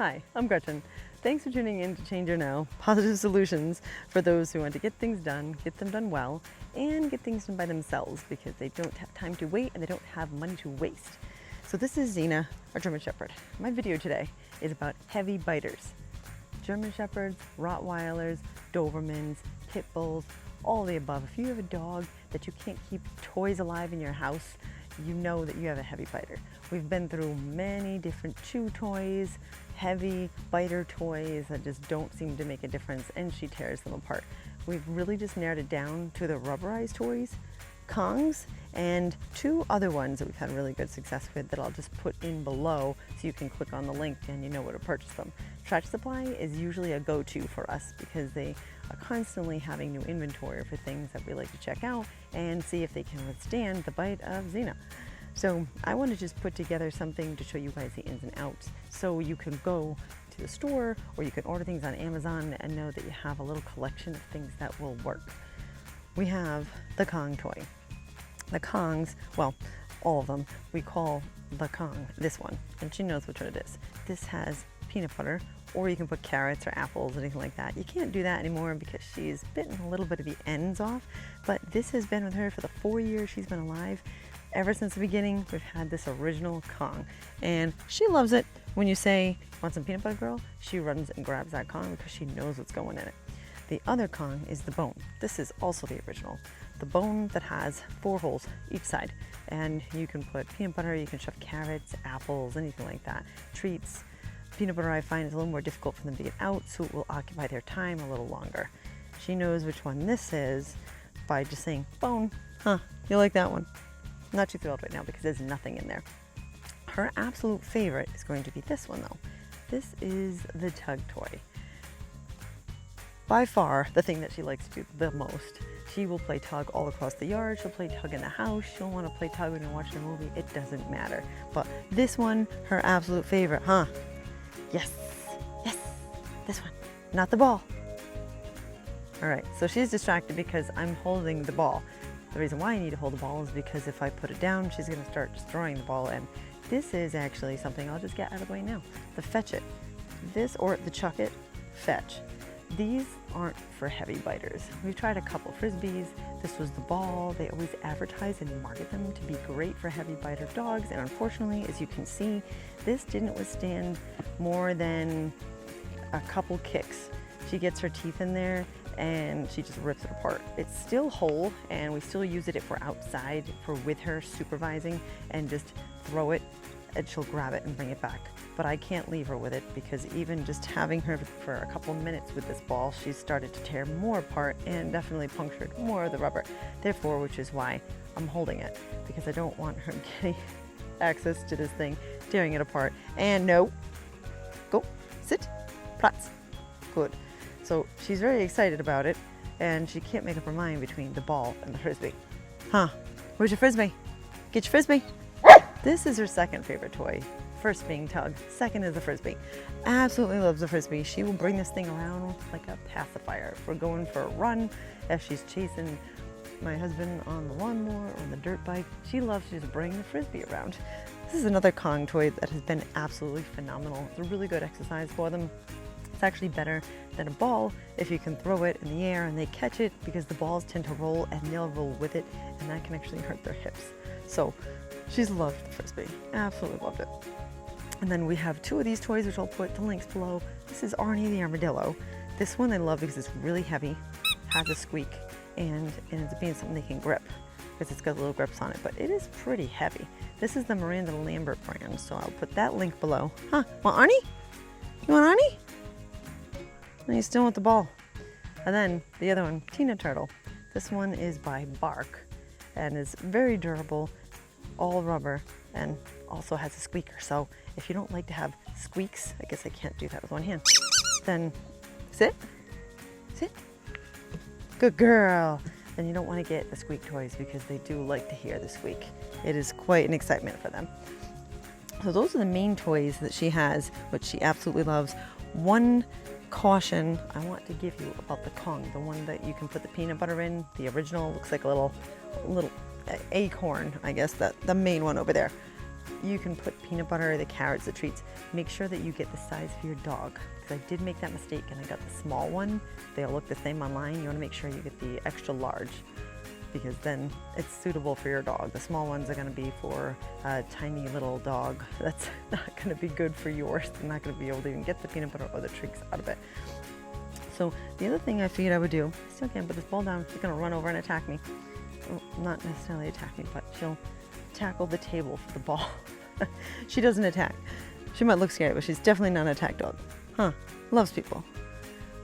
Hi, I'm Gretchen. Thanks for tuning in to Change Your Now, positive solutions for those who want to get things done, get them done well, and get things done by themselves because they don't have time to wait and they don't have money to waste. So this is Xena, our German Shepherd. My video today is about heavy biters. German Shepherds, Rottweilers, Dobermans, Pit Bulls, all the above. If you have a dog that you can't keep toys alive in your house, you know that you have a heavy biter. We've been through many different chew toys, heavy biter toys that just don't seem to make a difference, and she tears them apart. We've really just narrowed it down to the rubberized toys, Kongs, and two other ones that we've had really good success with that I'll just put in below so you can click on the link and you know where to purchase them. Tractor Supply is usually a go-to for us because they are constantly having new inventory for things that we like to check out and see if they can withstand the bite of Xena. So I want to just put together something to show you guys the ins and outs so you can go to the store or you can order things on Amazon and know that you have a little collection of things that will work. We have the Kong toy. The Kongs, well, all of them, we call the Kong this one, and she knows which one it is. This has peanut butter, or you can put carrots or apples, anything like that. You can't do that anymore because she's bitten a little bit of the ends off, but this has been with her for the 4 years she's been alive. Ever since the beginning, we've had this original Kong, and she loves it. When you say, want some peanut butter, girl? She runs and grabs that Kong because she knows what's going in it. The other Kong is the bone. This is also the original. The bone that has 4 holes each side, and you can put peanut butter, you can shove carrots, apples, anything like that. Treats. Peanut butter I find is a little more difficult for them to get out, so it will occupy their time a little longer. She knows which one this is by just saying, bone, huh, you like that one? Not too thrilled right now because there's nothing in there. Her absolute favorite is going to be this one though. This is the tug toy. By far the thing that she likes to do the most. She will play tug all across the yard, she'll play tug in the house, she'll want to play tug when you're watching a movie, it doesn't matter. But this one, her absolute favorite, huh? Yes, yes, this one, not the ball. All right, so she's distracted because I'm holding the ball. The reason why I need to hold the ball is because if I put it down, she's gonna start just throwing the ball, and this is actually something I'll just get out of the way now. The fetch it. This, or the chuck it, fetch. These aren't for heavy biters. We've tried a couple FRISBEEs. This was the ball. They always advertise and market them to be great for heavy biter dogs, and unfortunately, as you can see, this didn't withstand more than a couple kicks. She gets her teeth in there and she just rips it apart. It's still whole, and we still use it if we're outside for with her supervising, and just throw it and she'll grab it and bring it back. But I can't leave her with it because even just having her for a couple minutes with this ball, she's started to tear more apart and definitely punctured more of the rubber. Therefore, which is why I'm holding it, because I don't want her getting access to this thing, tearing it apart. And no, go, sit, Platz, good. So she's very excited about it, and she can't make up her mind between the ball and the FRISBEE. Huh, where's your FRISBEE? Get your FRISBEE. This is her second favorite toy. First being tug, second is the FRISBEE. Absolutely loves the FRISBEE. She will bring this thing around like a pacifier. If we're going for a run, if she's chasing my husband on the lawnmower or on the dirt bike, she loves to just bring the FRISBEE around. This is another Kong toy that has been absolutely phenomenal. It's a really good exercise for them. It's actually better than a ball if you can throw it in the air and they catch it, because the balls tend to roll and they'll roll with it, and that can actually hurt their hips. So she's loved the FRISBEE, absolutely loved it. And then we have two of these toys, which I'll put the links below. This is Arnie the Armadillo. This one I love because it's really heavy, has a squeak, and it ends up being something they can grip because it's got little grips on it, but it is pretty heavy. This is the Miranda Lambert brand, so I'll put that link below. Huh, want Arnie? You want Arnie? No, you still want the ball. And then the other one, Tina Turtle. This one is by Bark and is very durable, all rubber, and also has a squeaker. So if you don't like to have squeaks, I guess I can't do that with one hand, then sit, sit, good girl. Then you don't want to get the squeak toys because they do like to hear the squeak. It is quite an excitement for them. So those are the main toys that she has, which she absolutely loves. One caution I want to give you about the Kong, the one that you can put the peanut butter in, the original, looks like a little acorn, I guess, that the main one over there. you can put peanut butter, the carrots, the treats. Make sure that you get the size for your dog, because I did make that mistake and I got the small one. They all look the same online. You want to make sure you get the extra large, because then it's suitable for your dog. The small ones are going to be for a tiny little dog. That's not going to be good for yours. They're not going to be able to even get the peanut butter or the treats out of it. So the other thing I figured I would do, I still can't put this ball down. She's going to run over and attack me. Well, not necessarily attack me, but she'll tackle the table for the ball. She doesn't attack. She might look scary, but she's definitely not an attack dog. Huh, loves people.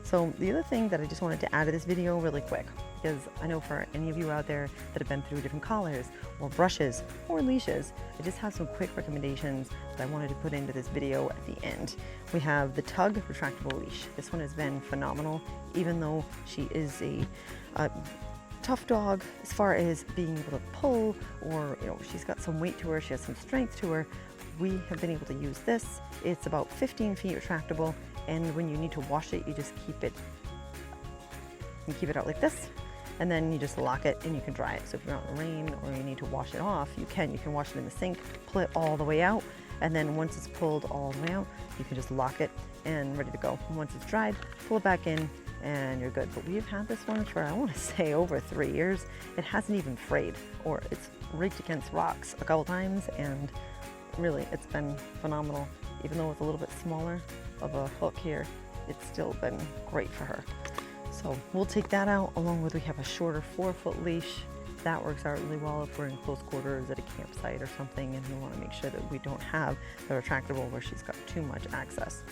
So the other thing that I just wanted to add to this video really quick, because I know for any of you out there that have been through different collars or brushes or leashes, I just have some quick recommendations that I wanted to put into this video at the end. We have the Tug retractable leash. This one has been phenomenal, even though she is a tough dog as far as being able to pull, or she's got some weight to her, she has some strength to her. We have been able to use this. It's about 15 feet retractable, and when you need to wash it, you just keep it out like this, and then you just lock it and you can dry it. So if you're out in the rain or you need to wash it off, you can wash it in the sink, pull it all the way out, and then once it's pulled all the way out, you can just lock it and ready to go. And once it's dried, pull it back in and you're good. But we've had this one for, I want to say, over 3 years. It hasn't even frayed, or it's raked against rocks a couple times, and really it's been phenomenal. Even though it's a little bit smaller of a hook here, it's still been great for her. So we'll take that out, along with, we have a shorter 4-foot leash. That works out really well if we're in close quarters at a campsite or something, and we want to make sure that we don't have the retractable where she's got too much access.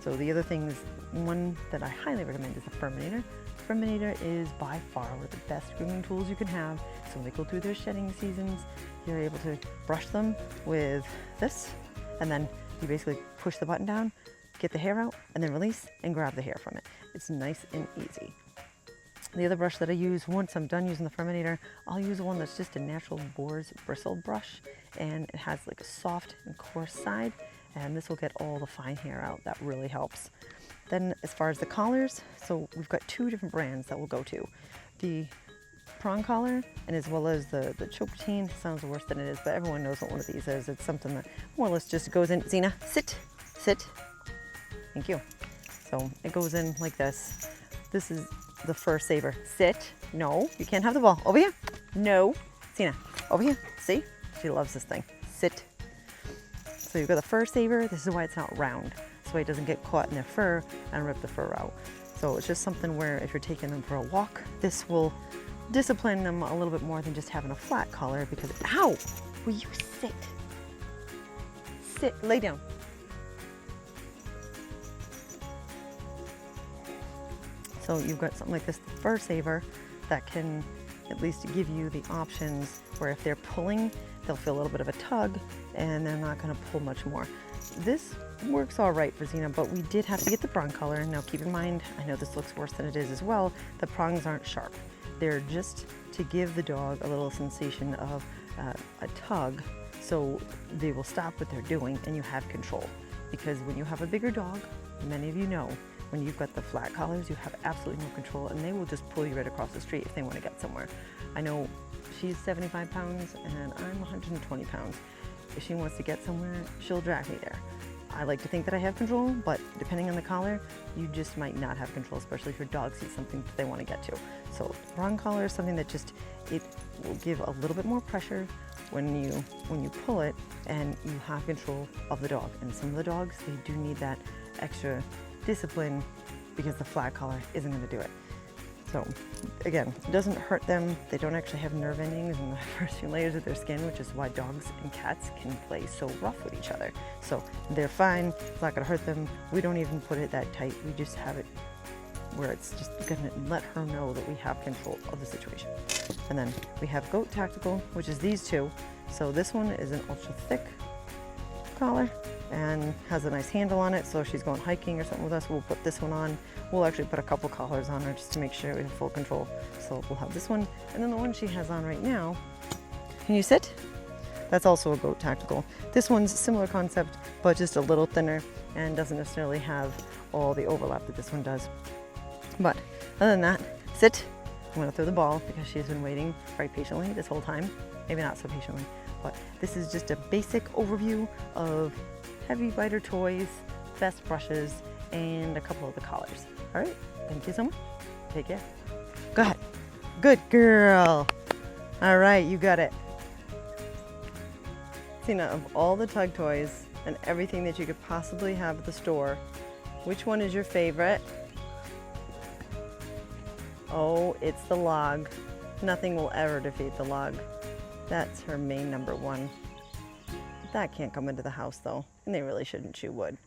So the other things, one that I highly recommend is the Furminator. Furminator is by far one of the best grooming tools you can have. So when they go through their shedding seasons, you're able to brush them with this, and then you basically push the button down, get the hair out, and then release and grab the hair from it. It's nice and easy. The other brush that I use, once I'm done using the Furminator, I'll use one that's just a natural boar's bristle brush, and it has like a soft and coarse side, and this will get all the fine hair out. That really helps. Then as far as the collars, so we've got 2 different brands that we'll go to. The prong collar, and as well as the Chomp. Sounds worse than it is, but everyone knows what one of these is. It's something that more or less just goes in. Xena, sit, sit. Thank you. So it goes in like this. This is the fur saver. Sit. No, you can't have the ball. Over here. No. Xena, over here. See? She loves this thing. Sit. So you've got the fur saver. This is why it's not round, so it doesn't get caught in their fur and rip the fur out. So it's just something where if you're taking them for a walk, this will discipline them a little bit more than just having a flat collar, because, ow, will you sit? Sit, lay down. So you've got something like this, the fur saver, that can at least give you the options where if they're pulling, they'll feel a little bit of a tug and they're not going to pull much more. This works all right for Xena, but we did have to get the prong collar. Now keep in mind, I know this looks worse than it is as well, the prongs aren't sharp. They're just to give the dog a little sensation of a tug, so they will stop what they're doing and you have control. Because when you have a bigger dog, many of you know, when you've got the flat collars, you have absolutely no control, and they will just pull you right across the street if they want to get somewhere. I know she's 75 pounds and I'm 120 pounds. If she wants to get somewhere, she'll drag me there. I like to think that I have control, but depending on the collar, you just might not have control, especially if your dog sees something that they want to get to. So prong collar is something that just, it will give a little bit more pressure when you pull it, and you have control of the dog. And some of the dogs, they do need that extra discipline, because the flat collar isn't going to do it. So again, it doesn't hurt them. They don't actually have nerve endings in the first few layers of their skin, which is why dogs and cats can play so rough with each other. So they're fine. It's not going to hurt them. We don't even put it that tight. We just have it where it's just going to let her know that we have control of the situation. And then we have Goat Tactical, which is these 2. So this one is an ultra thick collar and has a nice handle on it, so if she's going hiking or something with us, we'll put this one on. We'll actually put a couple collars on her just to make sure we have full control. So we'll have this one, and then the one she has on right now, can you sit? That's also a Goat Tactical. This one's a similar concept, but just a little thinner and doesn't necessarily have all the overlap that this one does. But other than that, sit. I'm going to throw the ball because she's been waiting very patiently this whole time. Maybe not so patiently, but this is just a basic overview of heavy biter toys, best brushes, and a couple of the collars. All right, thank you so much. Take care. Go ahead. Good girl. All right, you got it. Xena, of all the tug toys and everything that you could possibly have at the store, which one is your favorite? Oh, it's the log. Nothing will ever defeat the log. That's her main number one. That can't come into the house though, and they really shouldn't chew wood.